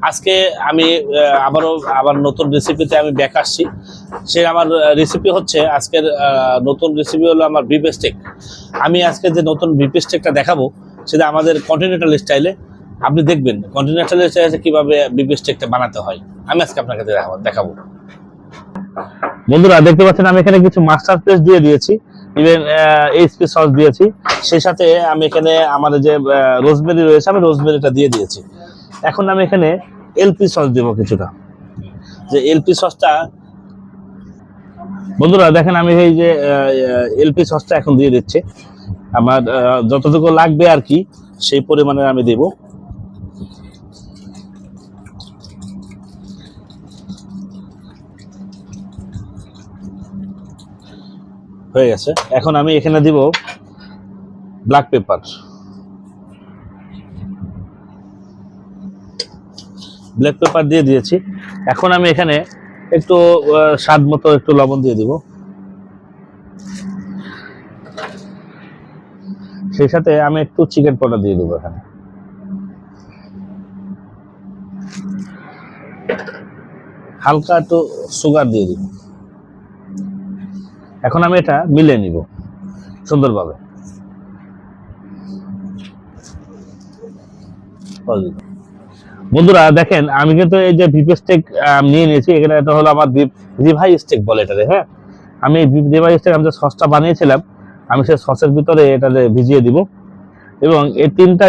আজকে আমি আবার নতুন রেসিপিতে আমি ব্যাক আসছি। সে আমার রেসিপি হচ্ছে আজকের নতুন রেসিপি হলো আমার বিফ স্টেক। আমি আজকে যে নতুন বিফ স্টেকটা দেখাবো সেটা আমাদের কন্টিনেন্টাল স্টাইলে। আপনি দেখবেন কন্টিনেন্টাল স্টাইলে কীভাবে বিফ স্টেকটা বানাতে হয়, আমি আজকে আপনাকে দেখাবো। বন্ধুরা দেখতে পাচ্ছেন আমি এখানে কিছু মাস্টার পেস্ট দিয়ে দিয়েছি, ইভেন এইচপি সস দিয়েছি। সেই সাথে আমি এখানে আমাদের যে রোজমেরি রয়েছে আমি রোজমেরিটা দিয়ে দিয়েছি। এখন আমি এখানে এলপি সস দেবো কিছুটা, যে এলপি সসটা বন্ধুরা দেখেন আমি এই যে এলপি সসটা এখন দিয়ে দিচ্ছি। আমার যতটুকু লাগবে আর কি সেই পরিমাণে আমি দেব। হয়ে গেছে। এখন আমি এখানে দিব ব্ল্যাক পেপার, ব্ল্যাক পেপার দিয়ে দিয়েছি। এখন আমি এখানে একটু স্বাদ মতো একটু লবণ দিয়ে দিব। সেই সাথে আমি একটু চিকেন পাউডার দিয়ে দেবো এখানে। হালকা একটু সুগার দিয়ে দিব। এখন আমি এটা মিলিয়ে নিব সুন্দরভাবে। বন্ধুরা দেখেন আমি কিন্তু এই যে বিফ স্টেক নিয়ে নিয়েছি, এখানে এটা হলো আমার বিফ রিভাই স্টেক বলে এটাতে। হ্যাঁ, আমি বিফ রিভাই স্টেক আমি যে সসটা বানিয়েছিলাম আমি সেই সসের ভিতরে এটাতে ভিজিয়ে দিব, এবং এই তিনটা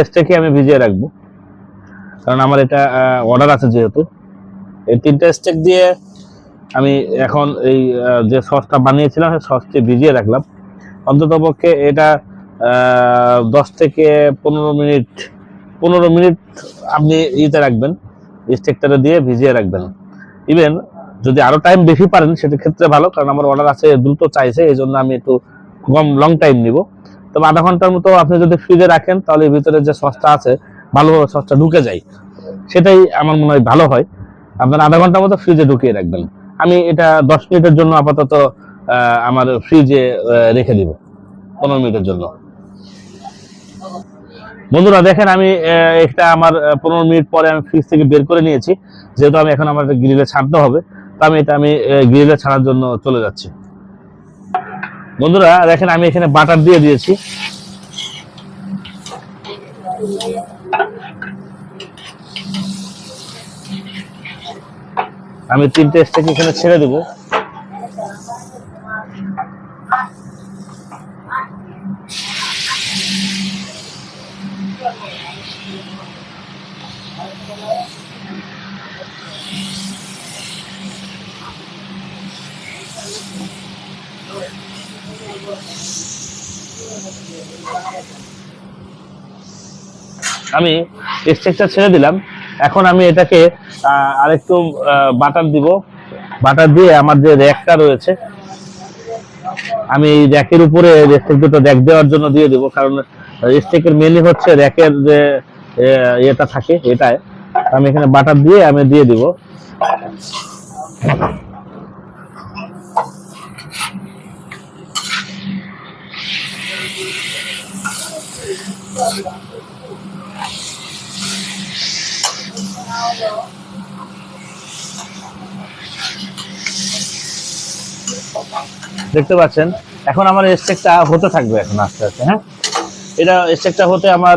স্টেকই আমি ভিজিয়ে রাখবো, কারণ আমার এটা অর্ডার আছে যেহেতু। এই তিনটা স্টেক দিয়ে আমি এখন এই যে সসটা বানিয়েছিলাম সেই সসটি ভিজিয়ে রাখলাম। অন্ততপক্ষে এটা 10 থেকে 15 মিনিট আপনি ইতে রাখবেন, স্টেকটা দিয়ে ভিজিয়ে রাখবেন। ইভেন যদি আরো টাইম বেশি পারেন সেটা ক্ষেত্রে ভালো, কারণ আমার অর্ডার আছে দ্রুত চাইছে, এই জন্য আমি একটু লং টাইম নিব। তবে আধা ঘন্টার মতো আপনি যদি ফ্রিজে রাখেন তাহলে ভিতরে যে সসটা আছে ভালোভাবে সসটা ঢুকে যায়, সেটাই আমার মনে হয় ভালো হয়। আপনার আধা ঘন্টার মতো ফ্রিজে ঢুকিয়ে রাখবেন। আমি এটা 10 মিনিটের জন্য আপাতত আমার ফ্রিজে রেখে দিব, 15 মিনিটের জন্য। বন্ধুরা দেখেন আমি এটা আমার 15 মিনিট পরে আমি ফ্রিজ থেকে বের করে নিয়েছি, যেহেতু আমি এখন আমার গ্রিলে ছাড়তে হবে, তো আমি গ্রিলে ছাড়ার জন্য চলে যাচ্ছি। বন্ধুরা দেখেন আমি এখানে বাটার দিয়ে দিয়েছি। আমি 3টে স্টেক এখানে ছেড়ে দেব। আমি স্টেকটা ছেড়ে দিলাম। এখন আমি এটাকে আরেকটু বাটার দিব। বাটার দিয়ে আমার যে র্যাকটা রয়েছে আমি এই র্যাকের উপরে স্টেক দুটো র্যাক দেওয়ার জন্য দিয়ে দেবো, কারণ স্টেকের মেনলি হচ্ছে র্যাকের যে এটা থাকে এটায়। আমি এখানে বাটার দিয়ে আমি দিয়ে দিব। দেখতে পাচ্ছেন এখন আমার স্টেকটা হতে থাকবে এখন আস্তে আস্তে। হ্যাঁ, এটা স্টেকটা হতে আমার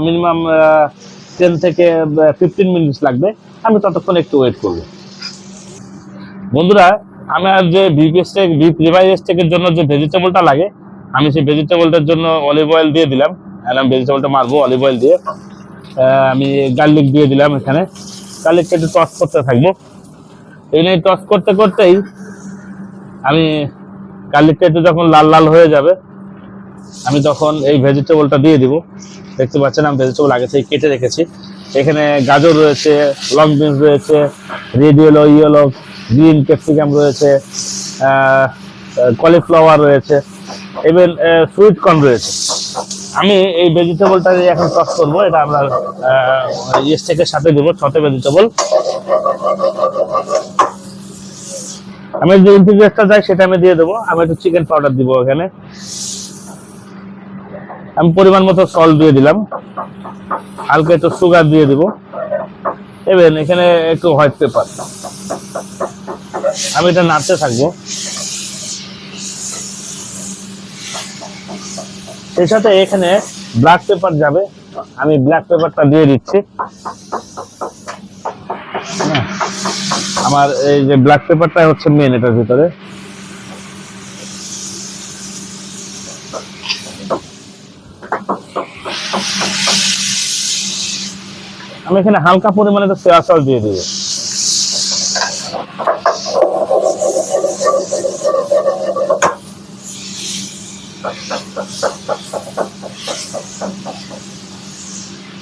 মিনিমাম 10 থেকে 15 মিনিট লাগবে। আমি ততক্ষণ একটু ওয়েট করব। বন্ধুরা আমার যে বিফ রিভাই স্টেকের জন্য যে ভেজিটেবলটা লাগে, আমি সেই ভেজিটেবলটার জন্য অলিভ অয়েল দিয়ে দিলাম। আমি ভেজিটেবলটা মারবো অলিভ অয়েল দিয়ে। আমি গার্লিক দিয়ে দিলাম এখানে। গার্লিকটা একটু টস করতে থাকবো। এই নিয়ে টস করতে করতেই আমি গার্লিকটা একটু যখন লাল লাল হয়ে যাবে আমি তখন এই ভেজিটেবলটা দিয়ে দিব। দেখতে পাচ্ছেন আমি ভেজিটেবল আগে থেকে কেটে রেখেছি। এখানে গাজর রয়েছে, লং বিনস রয়েছে, রেড ইয়েলো গ্রিন ক্যাপসিকাম রয়েছে, কলিফ্লাওয়ার রয়েছে, ইভেন সুইট কর্ন রয়েছে। আমি এই ভেজিটেবলটা এখন টস করবো। এটা আমরা স্টেকের সাথে দেবো 6টে ভেজিটেবল। আমি যে ইনগ্রিডিয়েন্টসটা চাই সেটা আমি দিয়ে দেবো। আমি একটু চিকেন পাউডার দিব এখানে। আমি পরিমাণ মতো সল্ট দিয়ে দিলাম। হালকা একটু সুগার দিয়ে দিব, এবার এখানে একটু হোয়াইট পেপার। আমি এটা নাড়তে থাকবো। সেই সাথে এখানে ব্ল্যাক পেপার যাবে, আমি ব্ল্যাক পেপারটা দিয়ে দিচ্ছি। আমার এই যে ব্ল্যাক পেপারটা হচ্ছে মেন এটার ভিতরে। আমি এখানে হালকা পরিমাণে সয়া সস দিয়ে দিব।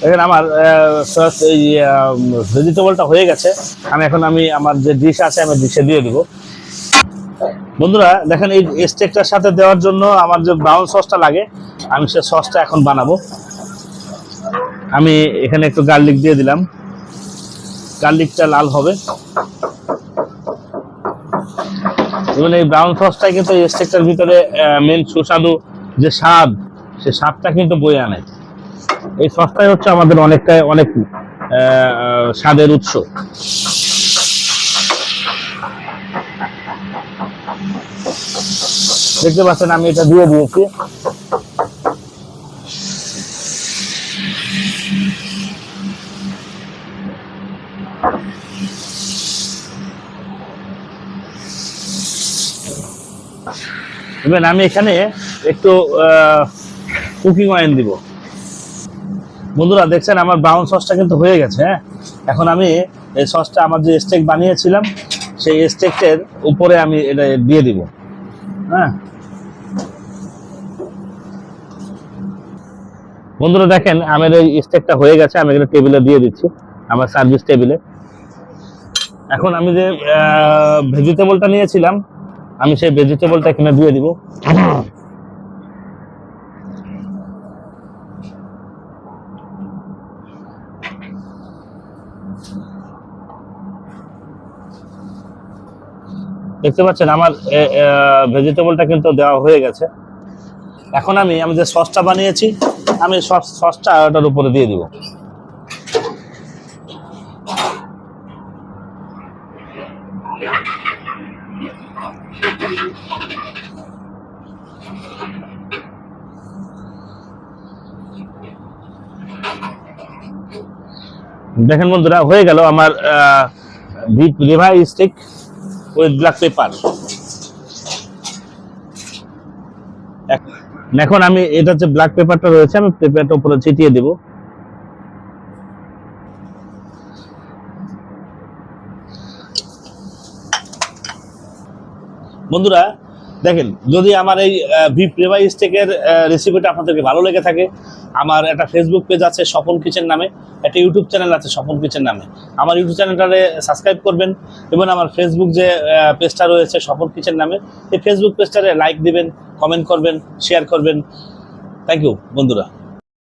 এখানে আমার এই ভেজিটেবলটা হয়ে গেছে। আমি আমার যে ডিশ আছে আমি ডিশে দিয়ে দিব। বন্ধুরা দেখেন, এই স্টেকটার সাথে দেওয়ার জন্য আমার যে ব্রাউন সসটা লাগে, আমি সে সসটা এখন বানাবো। আমি এখানে একটু গার্লিক দিয়ে দিলাম, গার্লিকটা লাল হবে। এবং এই ব্রাউন সসটাই কিন্তু এই স্টেকটার ভিতরে মেন সুস্বাদু যে স্বাদ, সে স্বাদটা কিন্তু বয়ে আনে। এই সসটাই হচ্ছে আমাদের অনেক স্বাদের উৎস। দেখতে পাচ্ছেন আমি এটা দিয়ে দিয়েছি। আমি এখানে একটু কুকিং অয়েল দিব। বন্ধুরা দেখছেন আমার ব্রাউন সসটা কিন্তু হয়ে গেছে। হ্যাঁ, এখন আমি এই সসটা আমার যে স্টেক বানিয়েছিলাম সেই স্টেকের উপরে আমি এটা দিয়ে দিব। হ্যাঁ বন্ধুরা দেখেন আমার এই স্টেকটা হয়ে গেছে, আমি এখানে টেবিলে দিয়ে দিচ্ছি, আমার সার্ভিস টেবিলে। এখন আমি যে ভেজিটেবলটা নিয়েছিলাম, আমি সেই ভেজিটেবলটা এখানে দিয়ে দিব। দেখতে পাচ্ছেন আমার ভেজিটেবলটা কিন্তু দেওয়া হয়ে গেছে। এখন আমি যে সসটা বানিয়েছি, আমি সসটা ওটার উপরে দিয়ে দিব। দেখেন বন্ধুরা, হয়ে গেল আমার beef liver steak with black pepper. এখন আমি এটা যে ব্ল্যাক পেপারটা রয়েছে, আমি পেপারটা উপরে ছিটিয়ে দেব। বন্ধুরা দেখেন, যদি আমার এই বিফ লিভার স্টেকের রেসিপিটা আপনাদেরকে ভালো লেগে থাকে, আমার একটা ফেসবুক পেজ আছে স্বপন কিচেন নামে, একটা ইউটিউব চ্যানেল আছে স্বপন কিচেন নামে। আমার ইউটিউব চ্যানেলটারে সাবস্ক্রাইব করবেন এবং আমার ফেসবুক যে পেজটা রয়েছে স্বপন কিচেন নামে, এই ফেসবুক পেজটারে লাইক দিবেন, কমেন্ট করবেন, শেয়ার করবেন। থ্যাংক ইউ বন্ধুরা।